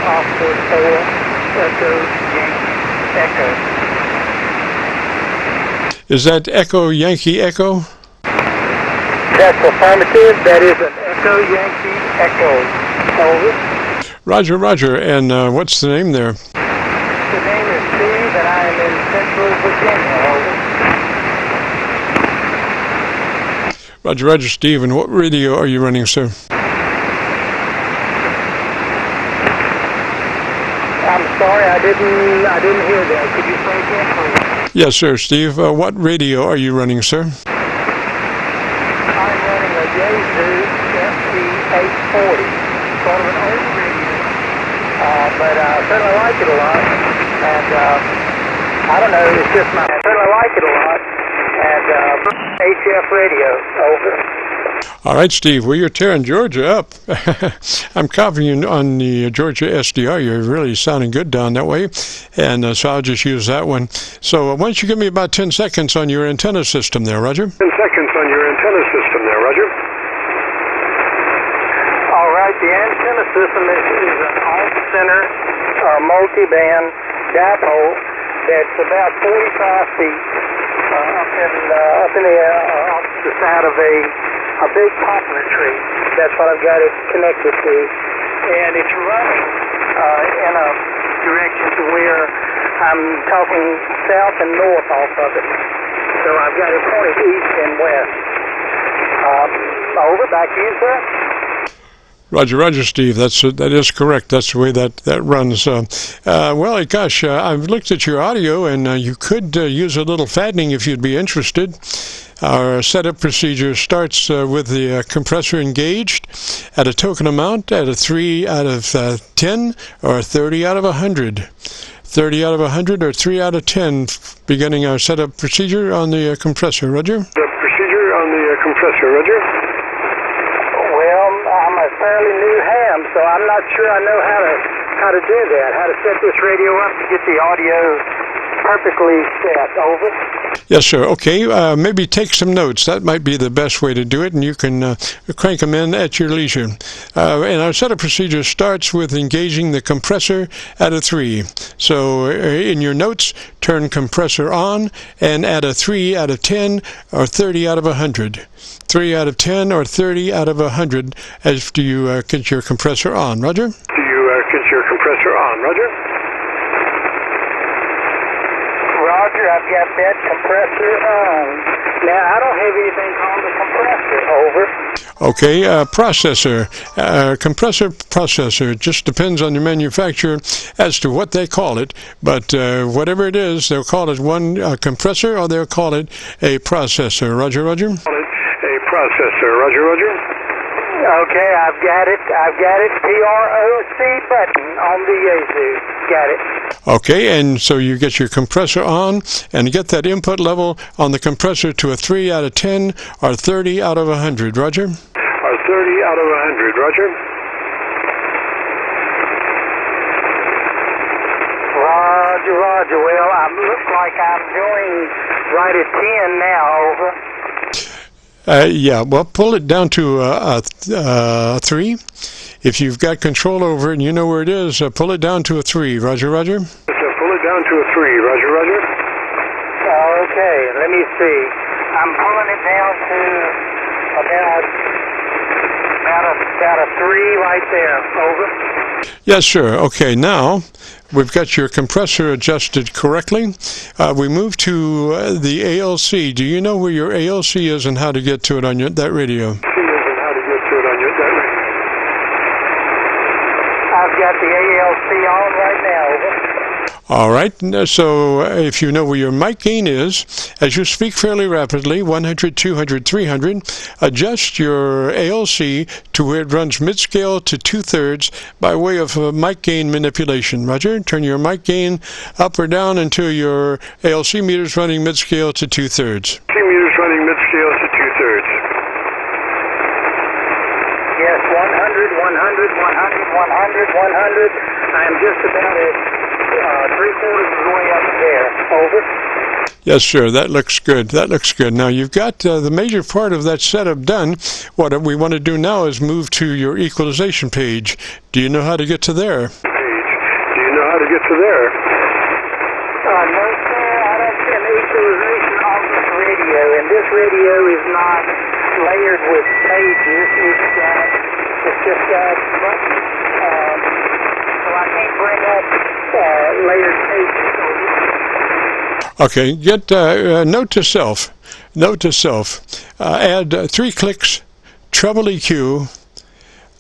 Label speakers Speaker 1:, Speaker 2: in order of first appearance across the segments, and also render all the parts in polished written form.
Speaker 1: Oscar 4, Echo, Yankee, Echo.
Speaker 2: Is that Echo, Yankee, Echo?
Speaker 1: That's affirmative. That is an Echo, Yankee, Echo. Over.
Speaker 2: Roger, roger. And what's the name there?
Speaker 1: The name is Steve, and I am in Central Virginia. Over.
Speaker 2: Roger, roger, Steve. And what radio are you running, sir?
Speaker 1: I'm sorry, I didn't hear that. Could you say again, please?
Speaker 2: Yes, sir, Steve. What radio are you running, sir?
Speaker 1: I'm running a Yazoo FT-840, sort of an old radio, but I certainly like it a lot. And I don't know, it's just I certainly like it a lot. And HF radio, over.
Speaker 2: All right, Steve. Well, you're tearing Georgia up. I'm copying you on the Georgia SDR. You're really sounding good down that way. And so I'll just use that one. So why don't you give me about 10 seconds on your antenna system there, Roger?
Speaker 3: 10 seconds on your antenna system there, Roger.
Speaker 1: All right, the antenna system is an off-center multi-band dipole that's about 45 feet up in the air off the side of a big poplar tree. That's what I've got it connected to. And it's running in a direction to where I'm talking south and north off of it. So I've got it pointed east and west. Over, back to you, sir.
Speaker 2: Roger, roger, Steve. That is correct. That's the way that runs. Well, gosh, I've looked at your audio, and you could use a little fattening if you'd be interested. Our setup procedure starts with the compressor engaged at a token amount at a 3 out of 10 or 30 out of 100. 30 out of 100 or 3 out of 10, beginning our setup procedure on the compressor. Roger?
Speaker 3: The procedure on the compressor, Roger.
Speaker 1: Well, I'm a fairly new ham, so I'm not sure I know how to do that, how to set this radio up to get the audio perfectly set. Over.
Speaker 2: Yes, sir. Okay, maybe take some notes. That might be the best way to do it, and you can crank them in at your leisure. And our setup procedure starts with engaging the compressor at a 3. So in your notes, turn compressor on and add a 3 out of 10 or 30 out of 100. 3 out of 10 or 30 out of 100 after you get your compressor on. Roger?
Speaker 3: Do you get your compressor on, Roger?
Speaker 1: Roger, I've got that compressor on. Now, I don't have anything called the compressor. Over.
Speaker 2: Okay, processor. Compressor processor. It just depends on the manufacturer as to what they call it. But whatever it is, they'll call it one compressor or they'll call it a processor. Roger, roger?
Speaker 3: A processor. Roger, roger.
Speaker 1: Okay, I've got it. PROC button on the Yazoo. Got it.
Speaker 2: Okay, and so you get your compressor on and get that input level on the compressor to a 3 out of 10 or 30 out of 100. Roger?
Speaker 3: Or 30 out of 100. Roger?
Speaker 1: Roger, roger. Well, I look like I'm going right at 10 now. Over.
Speaker 2: Yeah, well, pull it down to a 3. If you've got control over it and you know where it is, pull it down to a 3. Roger, roger?
Speaker 3: So pull it down to a 3. Roger, roger?
Speaker 1: Okay, let me see. I'm pulling it down to about a 3 right there. Over.
Speaker 2: Yes, sir. Okay, now we've got your compressor adjusted correctly. We move to the ALC. Do you know where your ALC is and how to get to it on that radio?
Speaker 1: I've got the ALC on right now. Over.
Speaker 2: All right, so if you know where your mic gain is, as you speak fairly rapidly, 100, 200, 300, adjust your ALC to where it runs mid-scale to 2/3 by way of mic gain manipulation. Roger, turn your mic gain up or down until your ALC meter is running mid-scale to 2/3.
Speaker 3: Meters running mid-scale to 2/3.
Speaker 1: Yes, 100, 100, 100, 100, 100. I'm just about at 3/4 of the way up there. Over.
Speaker 2: Yes, sir. That looks good. That looks good. Now, you've got the major part of that setup done. What we want to do now is move to your equalization page. Do you know how to get to there?
Speaker 3: Page. to get to there?
Speaker 1: No, sir, I don't see an equalization on this radio, and this radio is not layered with pages. It's just got buttons, so I can't bring up layered pages.
Speaker 2: Okay, get note to self. Note to self. Add 3 clicks, treble EQ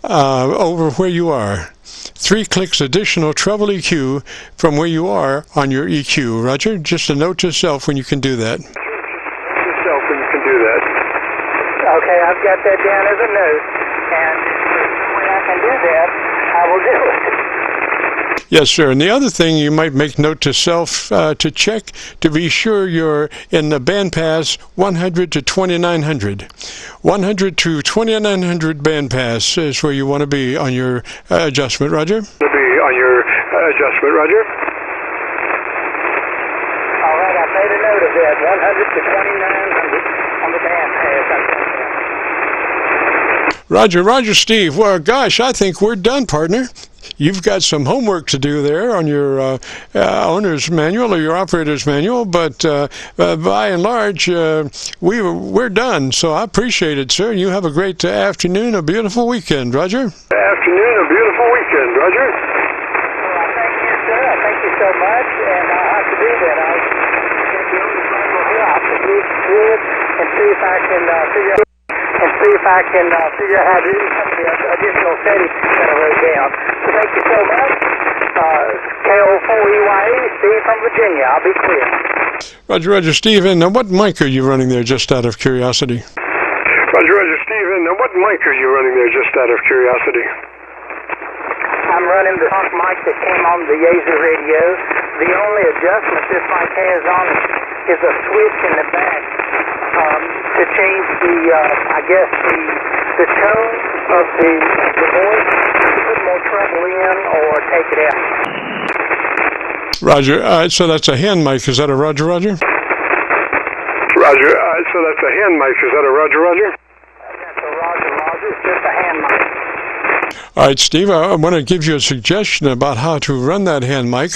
Speaker 2: over where you are. 3 clicks additional treble EQ from where you are on your EQ. Roger, just a note to self when you can do that.
Speaker 3: Note to self when you can do that.
Speaker 1: Okay, I've got that down as a note, and when I can do that, I will do it.
Speaker 2: Yes, sir. And the other thing you might make note to self to check to be sure you're in the bandpass 100 to 2900. 100 to 2900 bandpass is where you want to be on your adjustment, Roger.
Speaker 3: To be on your adjustment, Roger.
Speaker 1: All right, I've made a note of that. 100 to 2900 on the bandpass.
Speaker 2: Roger, Steve. Well, gosh, I think we're done, partner. You've got some homework to do there on your owner's manual or your operator's manual, but by and large, we're done. So I appreciate it, sir. You have a great afternoon, a beautiful weekend, Roger.
Speaker 3: Afternoon, a beautiful weekend, Roger.
Speaker 1: Well, thank you, sir. Thank you so much, and I'll have to do that. I'll get the owner's manual here. I'll produce it and see if I can figure out how to do some of the additional settings that I wrote down. So thank you so much. Qso-Vlog, Steve from Virginia. I'll be clear.
Speaker 2: Roger, Steve. And what mic are you running there, just out of curiosity?
Speaker 3: Roger, Steve. And what mic are you running there, just out of curiosity?
Speaker 1: I'm running the trunk mic that came on the Yaesu radio. The only adjustment this mic has on it is a switch in the back to change the tone of the voice, to put more treble in or take it out.
Speaker 2: Roger, so that's a hand mic. Is that a Roger?
Speaker 3: Roger, so that's a hand mic. Is that a Roger?
Speaker 1: That's a Roger. It's just a hand mic.
Speaker 2: All right, Steve, I want to give you a suggestion about how to run that hand mic.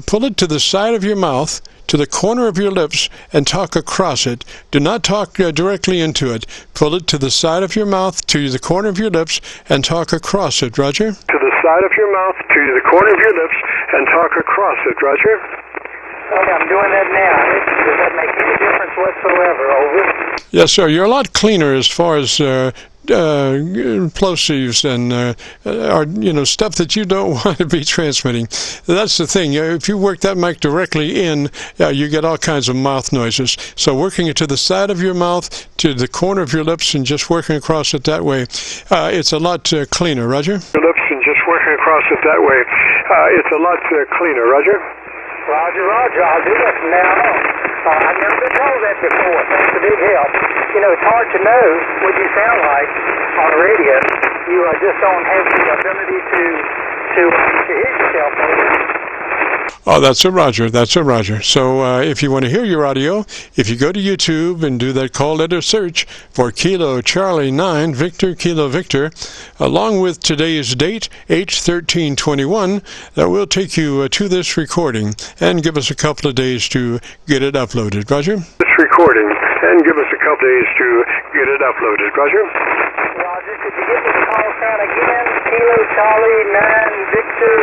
Speaker 2: Pull it to the side of your mouth, to the corner of your lips, and talk across it. Do not talk directly into it. Pull it to the side of your mouth, to the corner of your lips, and talk across it, Roger.
Speaker 3: To the side of your mouth, to the corner of your lips, and talk across it, Roger.
Speaker 1: Okay, I'm doing that now. Does that make any difference whatsoever? Over.
Speaker 2: Yes, sir. You're a lot cleaner as far as plosives and stuff that you don't want to be transmitting. That's the thing. If you work that mic directly in, you get all kinds of mouth noises. So working it to the side of your mouth, to the corner of your lips, and just working across it that way, it's a lot cleaner. Roger?
Speaker 3: Your lips and just working across it that way, it's a lot cleaner. Roger?
Speaker 1: Roger. I'll do that from now on. I've never been told that before. That's a big help. It's hard to know what you sound like on the radio. You just don't have the ability to hear yourself over.
Speaker 2: Oh, that's a Roger. So if you want to hear your audio, if you go to YouTube and do that call letter search for Kilo Charlie 9 Victor Kilo Victor, along with today's date, 8/13/21, that will take you to this recording and give us a couple of days to get it uploaded. Roger?
Speaker 3: This recording and give us a couple days to get it uploaded. Roger?
Speaker 1: Roger, could you give me the call sign again? Kilo Charlie 9 Victor.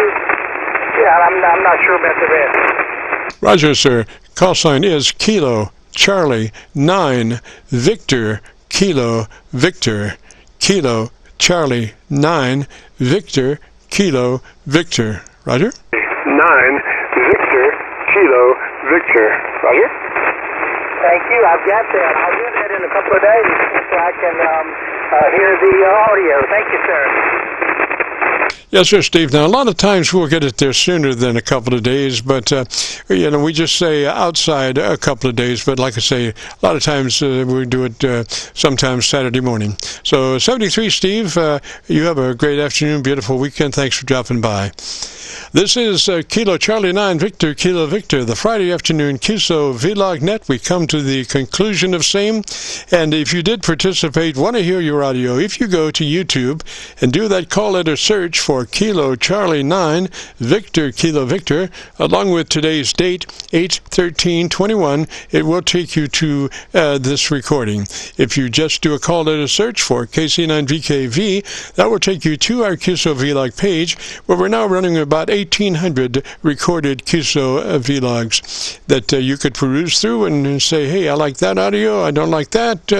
Speaker 1: Yeah, I'm not sure about the rest.
Speaker 2: Roger, sir. Call sign is Kilo Charlie 9 Victor Kilo Victor. Kilo Charlie 9 Victor Kilo Victor. Roger?
Speaker 3: 9 Victor Kilo Victor. Roger?
Speaker 1: Thank you. I've got that. I'll do that in a couple of days so I can hear the audio. Thank you, sir.
Speaker 2: Yes, sir, Steve. Now, a lot of times we'll get it there sooner than a couple of days, but, we just say outside a couple of days. But like I say, a lot of times we do it sometimes Saturday morning. So, 73, Steve, you have a great afternoon, beautiful weekend. Thanks for dropping by. This is Kilo Charlie 9 Victor Kilo Victor, the Friday afternoon Qso-Vlog net. We come to the conclusion of same, and if you did participate, want to hear your audio, if you go to YouTube and do that call letter search for Kilo Charlie 9 Victor Kilo Victor, along with today's date 8/13/21, it will take you to this recording. If you just do a call letter search for KC9VKV, that will take you to our Qso-Vlog page, where we're now running about 1,800 recorded Qso-Vlogs that you could peruse through and say, hey, I like that audio, I don't like that,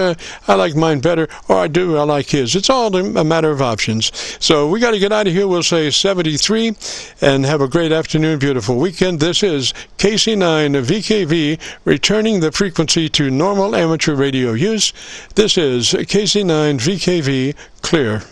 Speaker 2: I like mine better, or I do, I like his. It's all a matter of options. So we got to get out of here. We'll say 73, and have a great afternoon, beautiful weekend. This is KC9VKV, returning the frequency to normal amateur radio use. This is KC9VKV, clear.